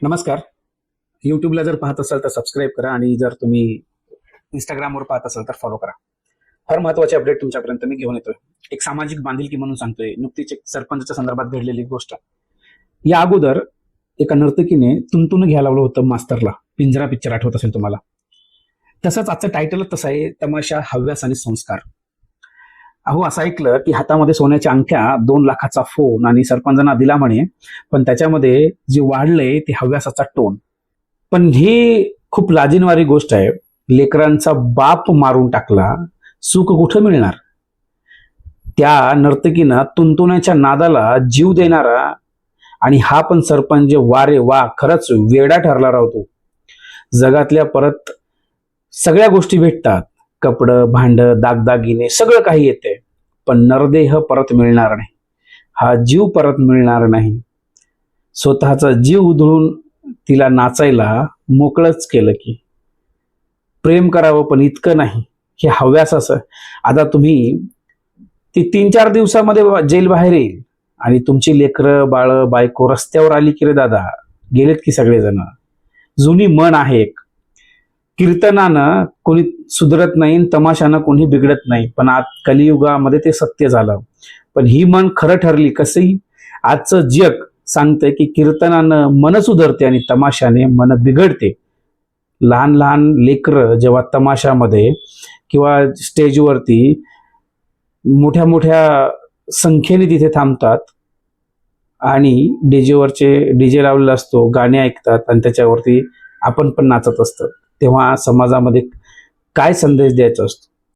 नमस्कार. यूट्यूबला जर पाहत असाल तर सबस्क्राईब करा आणि जर तुम्ही इंस्टाग्रामवर पाहत असाल तर फॉलो करा. फार महत्वाचे अपडेट तुमच्यापर्यंत मी घेऊन येतोय. एक सामाजिक बांधिलकी म्हणून सांगतोय. नुकतीच एक सरपंचच्या संदर्भात घडलेली गोष्ट. या अगोदर एका नर्तकीने तुंतून घ्यायला लावलं होतं मास्तरला. पिंजरा पिक्चर आठवत असेल तुम्हाला. तसंच आजचं टायटलच तसं आहे, तमाशा, हव्यास आणि संस्कार. अहो, असं ऐकलं की हातामध्ये सोन्याच्या अंगठ्या, 2 लाखाचा फोन आणि सरपंचांना दिला म्हणे, पण त्याच्यामध्ये जे वाढलंय ते हव्यासाचा टोन. पण ही खूप लाजिनवारी गोष्ट आहे. लेकरांचा बाप मारून टाकला, सुख कुठं मिळणार? त्या नर्तकीनं तुंतुण्याच्या नादाला जीव देणारा आणि हा पण सरपंच, वारे वा, खरंच वेडा ठरला राहतो. जगातल्या परत सगळ्या गोष्टी भेटतात, कपडं, भांड, दागदागिने, सगळं काही येते, पण नरदेह परत मिळणार नाही, हा जीव परत मिळणार नाही. स्वतःचा जीव उधळून तिला नाचायला मोकळंच केलं की प्रेम करावं, पण इतकं नाही. हे हव्यासाचं. आता तुम्ही ती 3-4 दिवसामध्ये जेल बाहेर येईल आणि तुमची लेकरं, बाळ, बायको रस्त्यावर आली की रे दादा, गेलेत की सगळेजण. जुनी म्हण आहे एक, कीर्तनानं कोणी सुधरत नाही, तमाशानं कोणी बिघडत नाही, पण आज कलियुगामध्ये ते सत्य झालं. पण ही म्हण खरं ठरली. कशी? आजचं जग सांगतंय की कीर्तनानं मन सुधरते आणि तमाशाने मन बिघडते. लहान लहान लेकरं जेव्हा तमाशामध्ये किंवा स्टेजवरती मोठ्या मोठ्या संख्येने तिथे थांबतात आणि डीजे लावलेला असतो, गाणे ऐकतात आणि त्याच्यावरती आपण पण नाचत असतो, तेव्हा समाजामध्ये काय संदेश द्यायचा असतो?